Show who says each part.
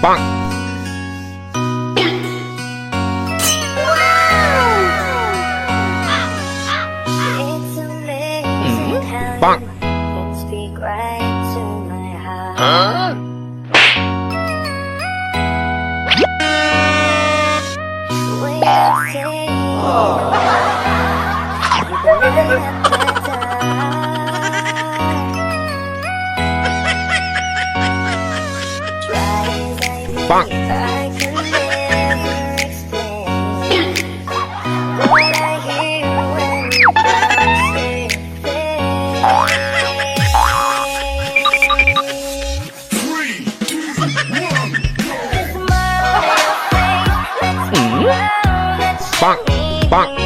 Speaker 1: Bonk.
Speaker 2: It's amazing how
Speaker 1: Bonk.
Speaker 2: you can speak right to my heart.
Speaker 1: Huh?
Speaker 2: The way I say you can light up my dark. Try as I may,
Speaker 1: Bonk.
Speaker 2: I can never explain what I hear when you say
Speaker 1: Bonk. Bonk.